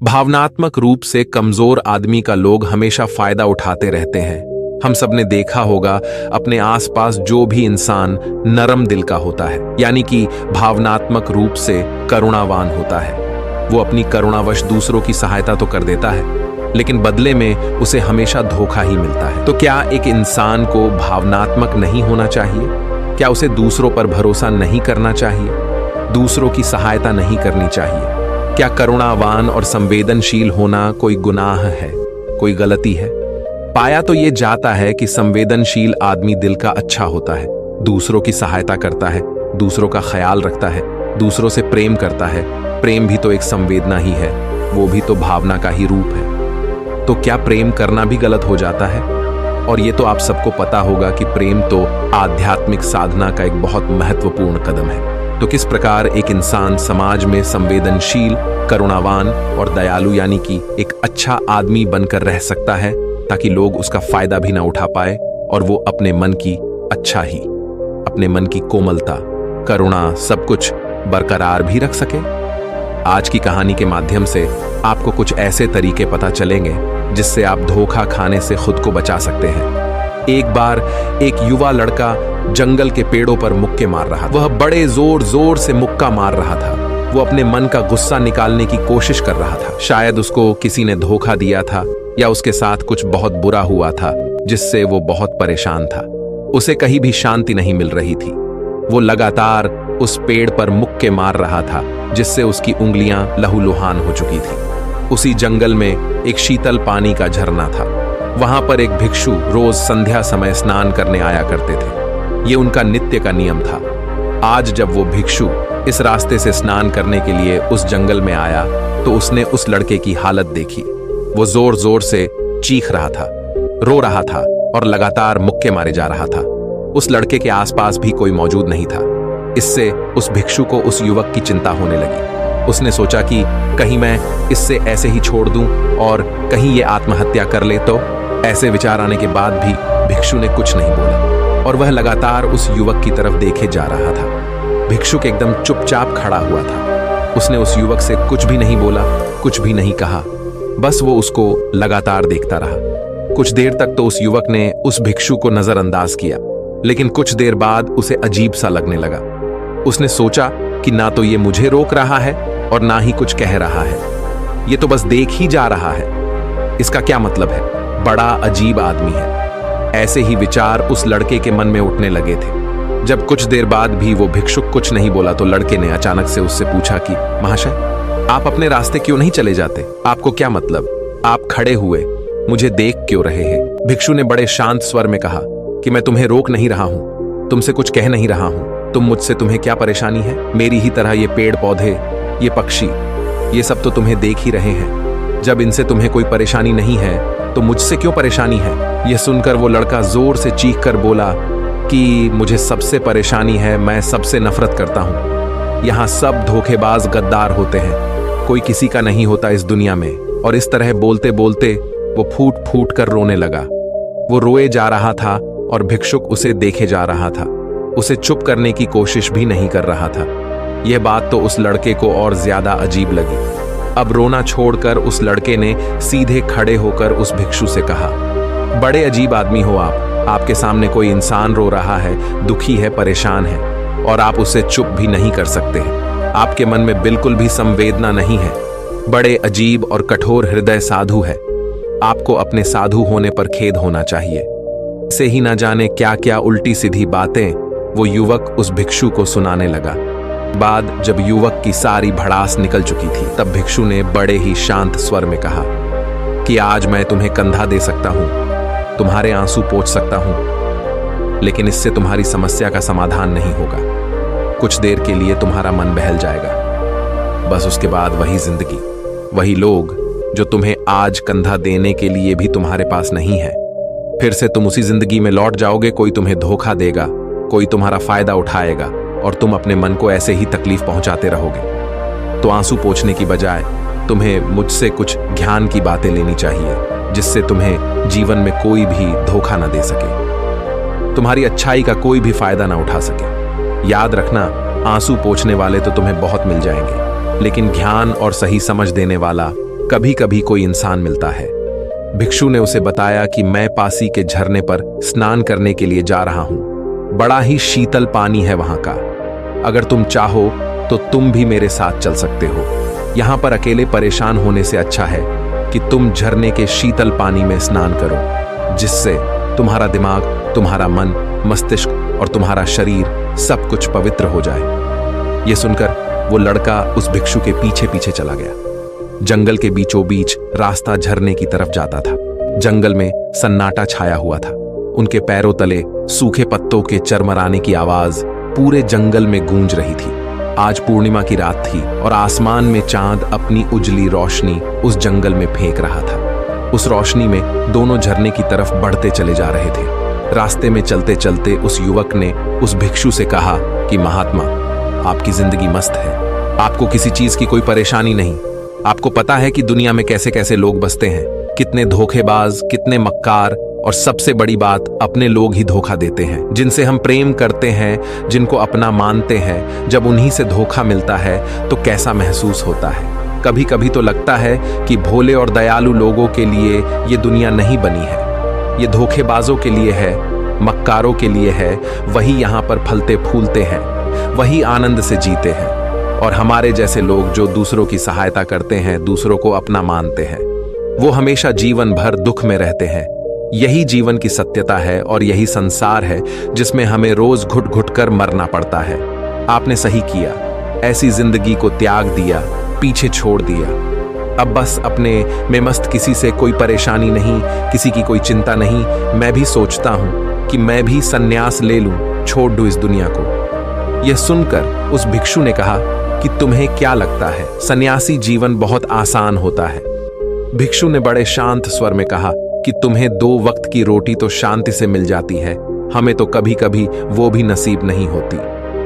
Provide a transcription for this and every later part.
भावनात्मक रूप से कमजोर आदमी का लोग हमेशा फायदा उठाते रहते हैं। हम सबने देखा होगा अपने आसपास जो भी इंसान नरम दिल का होता है, यानी कि भावनात्मक रूप से करुणावान होता है, वो अपनी करुणावश दूसरों की सहायता तो कर देता है, लेकिन बदले में उसे हमेशा धोखा ही मिलता है। तो क्या एक इंसान को भावनात्मक नहीं होना चाहिए? क्या उसे दूसरों पर भरोसा नहीं करना चाहिए? दूसरों की सहायता नहीं करनी चाहिए? क्या करुणावान और संवेदनशील होना कोई गुनाह है, कोई गलती है? पाया तो ये जाता है कि संवेदनशील आदमी दिल का अच्छा होता है, दूसरों की सहायता करता है, दूसरों का ख्याल रखता है, दूसरों से प्रेम करता है। प्रेम भी तो एक संवेदना ही है, वो भी तो भावना का ही रूप है। तो क्या प्रेम करना भी गलत हो जाता है? और ये तो आप सबको पता होगा कि प्रेम तो आध्यात्मिक साधना का एक बहुत महत्वपूर्ण कदम है। तो किस प्रकार एक इंसान समाज में संवेदनशील, करुणावान और दयालु यानी कि एक अच्छा आदमी बनकर रह सकता है, ताकि लोग उसका फायदा भी ना उठा पाए और वो अपने मन की अच्छाई, अपने मन की कोमलता, करुणा सब कुछ बरकरार भी रख सके। आज की कहानी के माध्यम से आपको कुछ ऐसे तरीके पता चलेंगे जिससे आप धोखा खाने से खुद को बचा सकते हैं। एक बार एक युवा लड़का जंगल के पेड़ों पर मुक्के मार रहा था। वह बड़े जोर जोर से मुक्का मार रहा था। वो अपने मन का गुस्सा निकालने की कोशिश कर रहा था। शायद उसको किसी ने धोखा दिया था या उसके साथ कुछ बहुत बुरा हुआ था, जिससे वो बहुत परेशान था। उसे कहीं भी शांति नहीं मिल रही थी। वो लगातार उस पेड़ पर मुक्के मार रहा था, जिससे उसकी उंगलियां लहूलुहान हो चुकी थी। उसी जंगल में एक शीतल पानी का झरना था। वहां पर एक भिक्षु रोज संध्या समय स्नान करने आया करते थे। ये उनका नित्य का नियम था। आज जब वो भिक्षु इस रास्ते से स्नान करने के लिए उस जंगल में आया, तो उसने उस लड़के की हालत देखी। वो जोर जोर से चीख रहा था, रो रहा था और लगातार मुक्के मारे जा रहा था। उस लड़के के आसपास भी कोई मौजूद नहीं था। इससे उस भिक्षु को उस युवक की चिंता होने लगी। उसने सोचा कि कहीं मैं इससे ऐसे ही छोड़ दूं और कहीं ये आत्महत्या कर ले तो। ऐसे विचार आने के बाद भी भिक्षु ने कुछ नहीं बोला और वह लगातार उस युवक की तरफ देखे जा रहा था। भिक्षुक एकदम चुपचाप खड़ा हुआ था। उसने उस युवक से कुछ भी नहीं बोला, कुछ भी नहीं कहा, बस वो उसको लगातार देखता रहा। कुछ देर तक तो उस युवक ने उस भिक्षु को नजरअंदाज किया, लेकिन कुछ देर बाद उसे अजीब सा लगने लगा। उसने सोचा कि ना तो ये मुझे रोक रहा है और ना ही कुछ कह रहा है, ये तो बस देख ही जा रहा है। इसका क्या मतलब है? बड़ा अजीब आदमी है। ऐसे ही विचार उस लड़के के मन में उठने लगे थे। जब कुछ देर बाद भी वो भिक्षुक कुछ नहीं बोला, तो लड़के ने अचानक से उससे पूछा कि महाशय, आप अपने रास्ते क्यों नहीं चले जाते? आपको क्या मतलब? आप खड़े हुए मुझे देख क्यों रहे हैं? भिक्षु ने बड़े शांत स्वर में कहा कि मैं तुम्हें रोक नहीं रहा हूं, तुमसे कुछ कह नहीं रहा हूं। तुम मुझसे, तुम्हें क्या परेशानी है? मेरी ही तरह ये पेड़ पौधे, ये पक्षी, ये सब तो तुम्हें देख ही रहे हैं। जब इनसे तुम्हें कोई परेशानी नहीं है तो मुझसे क्यों परेशानी है? यह सुनकर वो लड़का जोर से चीख कर बोला कि मुझे सबसे परेशानी है, मैं सबसे नफरत करता हूं। यहाँ सब धोखेबाज गद्दार होते हैं, कोई किसी का नहीं होता इस दुनिया में। और इस तरह बोलते बोलते वो फूट फूट कर रोने लगा। वो रोए जा रहा था और भिक्षुक उसे देखे जा रहा था। उसे चुप करने की कोशिश भी नहीं कर रहा था। यह बात तो उस लड़के को और ज्यादा अजीब लगी। अब रोना छोड़कर उस लड़के ने सीधे खड़े होकर उस भिक्षु से कहा, बड़े अजीब आदमी हो आप। आपके सामने कोई इंसान रो रहा है, दुखी है, परेशान है, और आप उसे चुप भी नहीं कर सकते। आपके मन में बिल्कुल भी संवेदना नहीं है। बड़े अजीब और कठोर हृदय साधु है। आपको अपने साधु होने पर खेद होना चाहिए। से ही ना जाने क्या क्या उल्टी सीधी बातें वो युवक उस भिक्षु को सुनाने लगा। बाद जब युवक की सारी भड़ास निकल चुकी थी, तब भिक्षु ने बड़े ही शांत स्वर में कहा कि आज मैं तुम्हें कंधा दे सकता हूं, तुम्हारे आंसू पोंछ सकता हूं, लेकिन इससे तुम्हारी समस्या का समाधान नहीं होगा। कुछ देर के लिए तुम्हारा मन बहल जाएगा, बस उसके बाद वही जिंदगी, वही लोग जो तुम्हें आज कंधा देने के लिए भी तुम्हारे पास नहीं है। फिर से तुम उसी जिंदगी में लौट जाओगे। कोई तुम्हें धोखा देगा, कोई तुम्हारा फायदा उठाएगा और तुम अपने मन को ऐसे ही तकलीफ पहुंचाते रहोगे। तो आंसू पोंछने की बजाय तुम्हें मुझसे कुछ ज्ञान की बातें लेनी चाहिए, जिससे तुम्हें जीवन में कोई भी धोखा ना दे सके, तुम्हारी अच्छाई का कोई भी फायदा ना उठा सके। याद रखना, आंसू पोंछने वाले तो तुम्हें बहुत मिल जाएंगे, लेकिन ज्ञान और सही समझ देने वाला कभी कभी कोई इंसान मिलता है। भिक्षु ने उसे बताया कि मैं पासी के झरने पर स्नान करने के लिए जा रहा हूं। बड़ा ही शीतल पानी है वहां का। अगर तुम चाहो तो तुम भी मेरे साथ चल सकते हो। यहां पर अकेले परेशान होने से अच्छा है कि तुम झरने के शीतल पानी में स्नान करो, जिससे तुम्हारा दिमाग, तुम्हारा मन, मस्तिष्क और तुम्हारा शरीर सब कुछ पवित्र हो जाए। यह सुनकर वो लड़का उस भिक्षु के पीछे पीछे चला गया। जंगल के बीचों बीच रास्ता झरने की तरफ जाता था। जंगल में सन्नाटा छाया हुआ था। उनके पैरों तले सूखे पत्तों के चरमराने की आवाज पूरे जंगल में गूंज रही थी। आज पूर्णिमा की रात थी और आसमान में चांद अपनी उजली रोशनी उस जंगल में फेंक रहा था। उस रोशनी में दोनों झरने की तरफ बढ़ते चले जा रहे थे। रास्ते में चलते चलते उस युवक ने उस भिक्षु से कहा कि महात्मा, आपकी जिंदगी मस्त है, आपको किसी चीज की कोई परेशानी नहीं। आपको पता है कि दुनिया में कैसे कैसे लोग बसते हैं, कितने धोखेबाज, कितने मक्कार, और सबसे बड़ी बात, अपने लोग ही धोखा देते हैं। जिनसे हम प्रेम करते हैं, जिनको अपना मानते हैं, जब उन्हीं से धोखा मिलता है तो कैसा महसूस होता है। कभी कभी तो लगता है कि भोले और दयालु लोगों के लिए ये दुनिया नहीं बनी है, ये धोखेबाजों के लिए है, मक्कारों के लिए है। वही यहाँ पर फलते फूलते हैं, वही आनंद से जीते हैं। और हमारे जैसे लोग जो दूसरों की सहायता करते हैं, दूसरों को अपना मानते हैं, वो हमेशा जीवन भर दुख में रहते हैं। यही जीवन की सत्यता है और यही संसार है जिसमें हमें रोज घुट घुट कर मरना पड़ता है। आपने सही किया, ऐसी जिंदगी को त्याग दिया, पीछे छोड़ दिया। अब बस अपने में मस्त, किसी से कोई परेशानी नहीं, किसी की कोई चिंता नहीं। मैं भी सोचता हूं कि मैं भी सन्यास ले लूं, छोड़ दूं इस दुनिया को। यह सुनकर उस भिक्षु ने कहा कि तुम्हें क्या लगता है, सन्यासी जीवन बहुत आसान होता है? भिक्षु ने बड़े शांत स्वर में कहा कि तुम्हें 2 वक्त की रोटी तो शांति से मिल जाती है, हमें तो कभी कभी वो भी नसीब नहीं होती।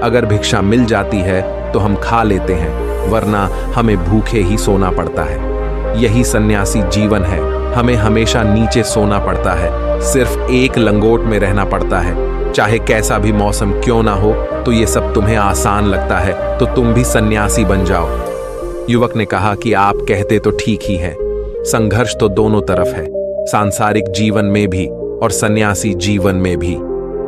अगर भिक्षा मिल जाती है तो हम खा लेते हैं, वरना हमें भूखे ही सोना पड़ता है। यही सन्यासी जीवन है, हमें हमेशा नीचे सोना पड़ता है, सिर्फ एक लंगोट में रहना पड़ता है। चाहे कैसा भी मौसम क्यों ना हो, तो ये सब तुम्हें आसान लगता है, तो तुम भी सन्यासी बन जाओ। युवक ने कहा कि आप कहते तो ठीक ही है, संघर्ष तो दोनों तरफ है, सांसारिक जीवन में भी और सन्यासी जीवन में भी।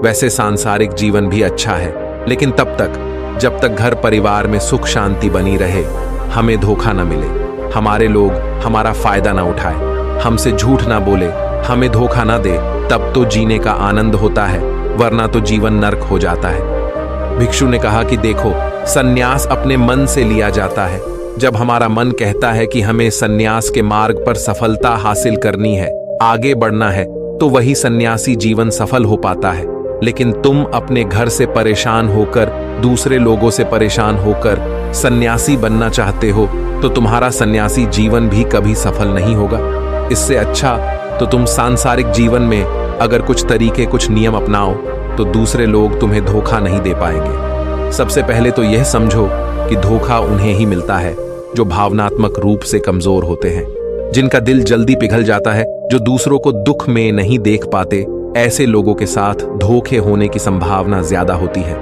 वैसे सांसारिक जीवन भी अच्छा है, लेकिन तब तक जब तक घर परिवार में सुख शांति बनी रहे, हमें धोखा न मिले, हमारे लोग हमारा फायदा ना उठाए, हमसे झूठ ना बोले, हमें धोखा ना दे, तब तो जीने का आनंद होता है, वरना तो जीवन नर्क हो जाता है। भिक्षु ने कहा कि देखो, सन्यास अपने मन से लिया जाता है। जब हमारा मन कहता है कि हमें सन्यास के मार्ग पर सफलता हासिल करनी है, आगे बढ़ना है, तो वही सन्यासी जीवन सफल हो पाता है। लेकिन तुम अपने घर से परेशान होकर, दूसरे लोगों से परेशान होकर सन्यासी बनना चाहते हो, तो तुम्हारा सन्यासी जीवन भी कभी सफल नहीं होगा। इससे अच्छा तो तुम सांसारिक जीवन में अगर कुछ तरीके, कुछ नियम अपनाओ, तो दूसरे लोग तुम्हें धोखा नहीं दे पाएंगे। सबसे पहले तो यह समझो कि धोखा उन्हें ही मिलता है जो भावनात्मक रूप से कमजोर होते हैं, जिनका दिल जल्दी पिघल जाता है, जो दूसरों को दुख में नहीं देख पाते। ऐसे लोगों के साथ धोखे होने की संभावना ज्यादा होती है,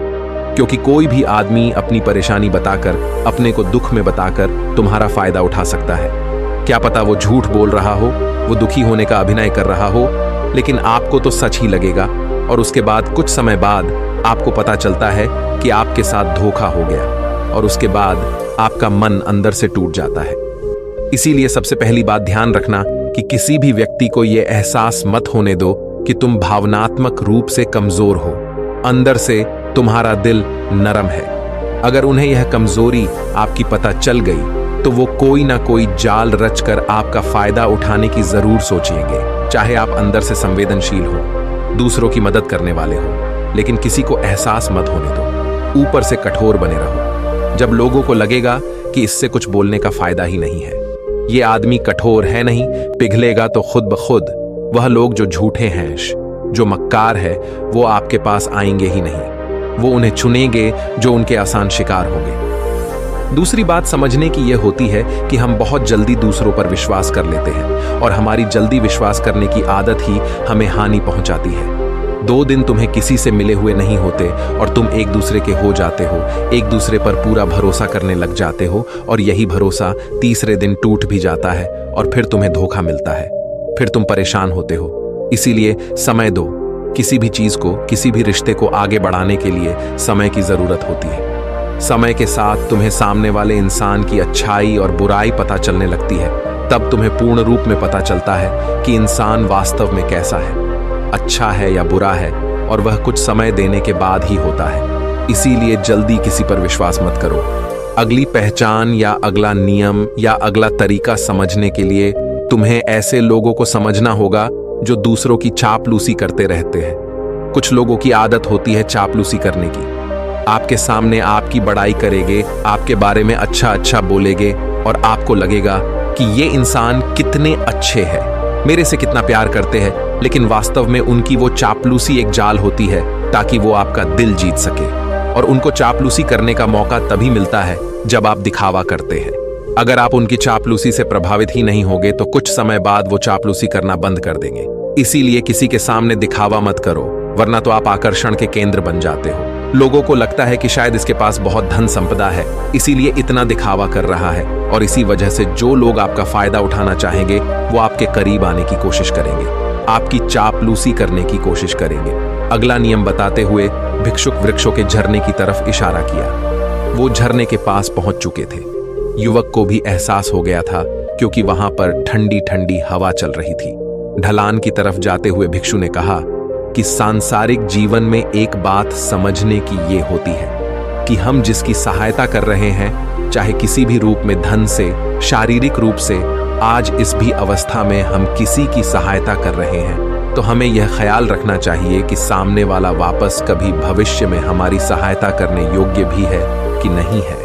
क्योंकि कोई भी आदमी अपनी परेशानी बताकर, अपने को दुख में बताकर तुम्हारा फायदा उठा सकता है। क्या पता वो झूठ बोल रहा हो, वो दुखी होने का अभिनय कर रहा हो, लेकिन आपको तो सच ही लगेगा। और उसके बाद कुछ समय बाद आपको पता चलता है कि आपके साथ धोखा हो गया, और उसके बाद आपका मन अंदर से टूट जाता है। इसीलिए सबसे पहली बात ध्यान रखना कि किसी भी व्यक्ति को यह एहसास मत होने दो कि तुम भावनात्मक रूप से कमजोर हो। अंदर से तुम्हारा दिल नरम है। अगर उन्हें यह कमजोरी आपकी पता चल गई, तो वो कोई ना कोई जाल रचकर आपका फायदा उठाने की जरूर सोचेंगे। चाहे आप अंदर से संवेदनशील हो, दूसरों की मदद करने वाले हो, लेकिन किसी को एहसास मत होने दो। ऊपर से कठोर बने रहो। जब लोगों को लगेगा कि इससे कुछ बोलने का फायदा ही नहीं है, ये आदमी कठोर है नहीं, पिघलेगा तो खुद ब खुद। वह लोग जो झूठे हैं, जो मक्कार है, वो आपके पास आएंगे ही नहीं। वो उन्हें चुनेंगे जो उनके आसान शिकार होंगे। दूसरी बात समझने की यह होती है कि हम बहुत जल्दी दूसरों पर विश्वास कर लेते हैं, और हमारी जल्दी विश्वास करने की आदत ही हमें हानि पहुंचाती है। 2 दिन तुम्हें किसी से मिले हुए नहीं होते और तुम एक दूसरे के हो जाते हो, एक दूसरे पर पूरा भरोसा करने लग जाते हो और यही भरोसा तीसरे दिन टूट भी जाता है और फिर तुम्हें धोखा मिलता है। फिर तुम परेशान होते हो। इसीलिए समय दो। किसी भी चीज को, किसी भी रिश्ते को आगे बढ़ाने के लिए समय की जरूरत होती है। समय के साथ तुम्हें सामने वाले इंसान की अच्छाई और बुराई पता चलने लगती है। तब तुम्हें पूर्ण रूप में पता चलता है कि इंसान वास्तव में कैसा है, अच्छा है या बुरा है, और वह कुछ समय देने के बाद ही होता है। इसीलिए जल्दी किसी पर विश्वास मत करो। अगली पहचान या अगला नियम या अगला तरीका समझने के लिए तुम्हें ऐसे लोगों को समझना होगा जो दूसरों की चापलूसी करते रहते हैं। कुछ लोगों की आदत होती है चापलूसी करने की। आपके सामने आपकी बड़ाई करेंगे, आपके बारे में अच्छा अच्छा बोलेंगे और आपको लगेगा कि ये इंसान कितने अच्छे हैं, मेरे से कितना प्यार करते हैं, लेकिन वास्तव में उनकी वो चापलूसी एक जाल होती है ताकि वो आपका दिल जीत सके। और उनको चापलूसी करने का मौका तभी मिलता है जब आप दिखावा करते हैं। अगर आप उनकी चापलूसी से प्रभावित ही नहीं होगे तो कुछ समय बाद वो चापलूसी करना बंद कर देंगे। इसीलिए किसी के सामने दिखावा मत करो, वरना तो आप आकर्षण के केंद्र बन जाते हो। लोगों को लगता है कि शायद इसके पास बहुत धन संपदा है, इसीलिए इतना दिखावा कर रहा है, और इसी वजह से जो लोग आपका फायदा उठाना चाहेंगे वो आपके करीब आने की कोशिश करेंगे, आपकी चापलूसी करने की कोशिश करेंगे। अगला नियम बताते हुए भिक्षुक वृक्षों के झरने की तरफ इशारा किया। वो झरने के पास पहुंच चुके थे। युवक को भी एहसास हो गया था क्योंकि वहां पर ठंडी ठंडी हवा चल रही थी। ढलान की तरफ जाते हुए भिक्षु ने कहा कि सांसारिक जीवन में एक बात समझने की ये होती है कि हम जिसकी सहायता कर रहे हैं, चाहे किसी भी रूप में, धन से, शारीरिक रूप से, आज इस भी अवस्था में हम किसी की सहायता कर रहे हैं, तो हमें यह ख्याल रखना चाहिए कि सामने वाला वापस कभी भविष्य में हमारी सहायता करने योग्य भी है कि नहीं है।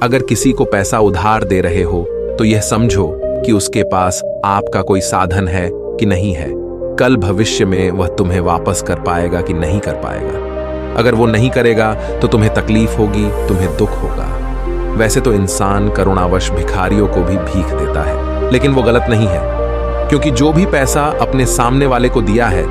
अगर किसी को पैसा उधार दे रहे हो तो यह समझो कि उसके पास आपका कोई साधन है कि नहीं है। कल भविष्य में वह तुम्हें वापस कर पाएगा कि नहीं कर पाएगा। अगर वो नहीं करेगा तो तुम्हें तकलीफ होगी, तुम्हें दुख होगा। वैसे तो इंसान करुणावश भिखारियों को भी भीख देता है, लेकिन वो गलत नहीं है, क्योंकि जो भी पैसा अपने सामने वाले को दिया है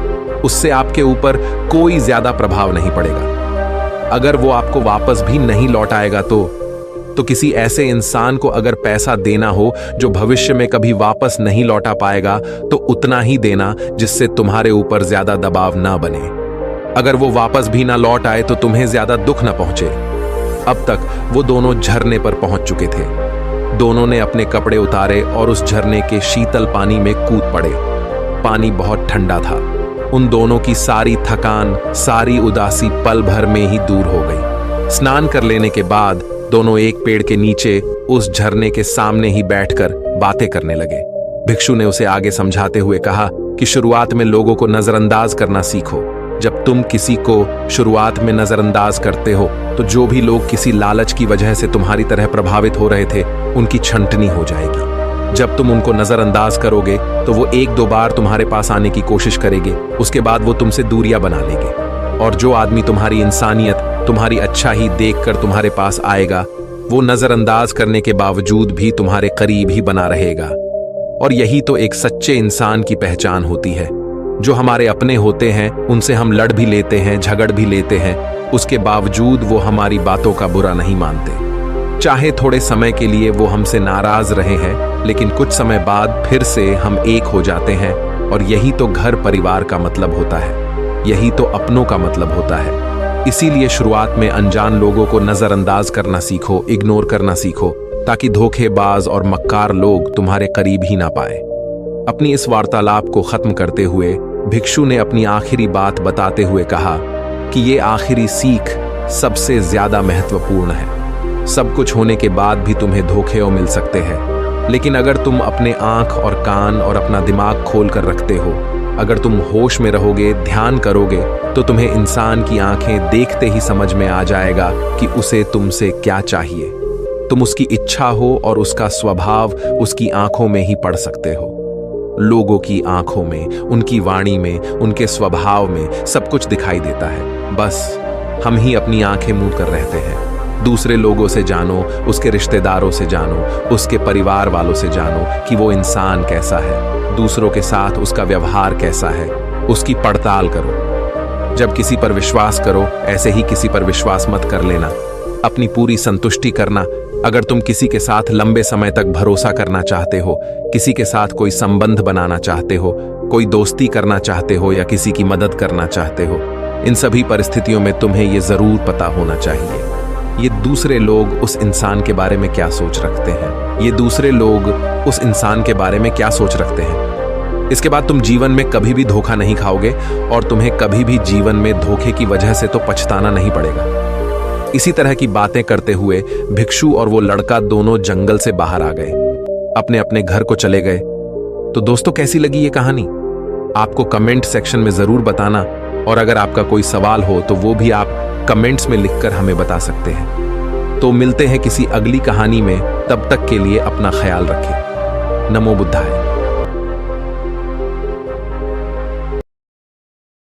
उससे आपके ऊपर कोई ज्यादा प्रभाव नहीं पड़ेगा। अगर वो आपको वापस भी नहीं लौटाएगा तो किसी ऐसे इंसान को अगर पैसा देना हो जो भविष्य में कभी वापस नहीं लौटा पाएगा, तो उतना ही देना जिससे तुम्हारे ऊपर ज्यादा दबाव ना बने। अगर वो वापस भी ना लौट आए तो तुम्हें ज्यादा दुख ना पहुंचे। अब तक वो दोनों झरने पर पहुंच चुके थे। दोनों ने अपने कपड़े उतारे और उस झरने के शीतल पानी में कूद पड़े। पानी बहुत ठंडा था। उन दोनों की सारी थकान, सारी उदासी पल भर में ही दूर हो गई। स्नान कर लेने के बाद दोनों एक पेड़ के नीचे उस झरने के सामने ही बैठकर बातें करने लगे। भिक्षु ने उसे आगे समझाते हुए कहा कि शुरुआत में लोगों को नजरअंदाज करना सीखो। जब तुम किसी को शुरुआत में नजरअंदाज करते हो तो जो भी लोग किसी लालच की वजह से तुम्हारी तरह प्रभावित हो रहे थे, उनकी छंटनी हो जाएगी। जब तुम उनको नजरअंदाज करोगे तो वो 1-2 बार तुम्हारे पास आने की कोशिश करेंगे, उसके बाद वो तुमसे दूरियां बना लेंगे। और जो आदमी तुम्हारी इंसानियत, तुम्हारी अच्छा ही देखकर तुम्हारे पास आएगा, वो नजरअंदाज करने के बावजूद भी तुम्हारे करीब ही बना रहेगा। और यही तो एक सच्चे इंसान की पहचान होती है। जो हमारे अपने होते हैं उनसे हम लड़ भी लेते हैं, झगड़ भी लेते हैं, उसके बावजूद वो हमारी बातों का बुरा नहीं मानते। चाहे थोड़े समय के लिए वो हमसे नाराज रहे हैं, लेकिन कुछ समय बाद फिर से हम एक हो जाते हैं। और यही तो घर परिवार का मतलब होता है, यही तो अपनों का मतलब होता है। इसीलिए शुरुआत में अनजान लोगों को नजरअंदाज करना सीखो, इग्नोर करना सीखो, ताकि धोखेबाज और मक्कार लोग तुम्हारे करीब ही ना पाए। अपनी इस वार्तालाप को खत्म करते हुए भिक्षु ने अपनी आखिरी बात बताते हुए कहा कि ये आखिरी सीख सबसे ज्यादा महत्वपूर्ण है। सब कुछ होने के बाद भी तुम्हें धोखे मिल सकते हैं, लेकिन अगर तुम अपने आंख और कान और अपना दिमाग खोल कर रखते हो, अगर तुम होश में रहोगे, ध्यान करोगे, तो तुम्हें इंसान की आंखें देखते ही समझ में आ जाएगा कि उसे तुमसे क्या चाहिए। तुम उसकी इच्छा हो और उसका स्वभाव उसकी आंखों में ही पढ़ सकते हो। लोगों की आंखों में, उनकी वाणी में, उनके स्वभाव में सब कुछ दिखाई देता है। बस हम ही अपनी आंखें मूंद कर रहते हैं। दूसरे लोगों से जानो, उसके रिश्तेदारों से जानो, उसके परिवार वालों से जानो कि वो इंसान कैसा है, दूसरों के साथ उसका व्यवहार कैसा है, उसकी पड़ताल करो। जब किसी पर विश्वास करो, ऐसे ही किसी पर विश्वास मत कर लेना। अपनी पूरी संतुष्टि करना। अगर तुम किसी के साथ लंबे समय तक भरोसा करना चाहते हो, किसी के साथ कोई संबंध बनाना चाहते हो, कोई दोस्ती करना चाहते हो या किसी की मदद करना चाहते हो, इन सभी परिस्थितियों में तुम्हें ये जरूर पता होना चाहिए ये दूसरे लोग उस इंसान के बारे में क्या सोच रखते हैं। ये दूसरे लोग उस इंसान के बारे में क्या सोच रखते हैं। इसके बाद तुम जीवन में कभी भी धोखा नहीं खाओगे और तुम्हें कभी भी जीवन में धोखे की वजह से तो पछताना नहीं पड़ेगा। इसी तरह की बातें करते हुए भिक्षु और वो लड़का दोनों जंगल से बाहर आ गए, अपने अपने घर को चले गए। तो दोस्तों, कैसी लगी ये कहानी? आपको कमेंट सेक्शन में जरूर बताना, और अगर आपका कोई सवाल हो तो वो भी आप कमेंट्स में लिखकर हमें बता सकते हैं। तो मिलते हैं किसी अगली कहानी में, तब तक के लिए अपना ख्याल रखें। नमो बुद्धाय।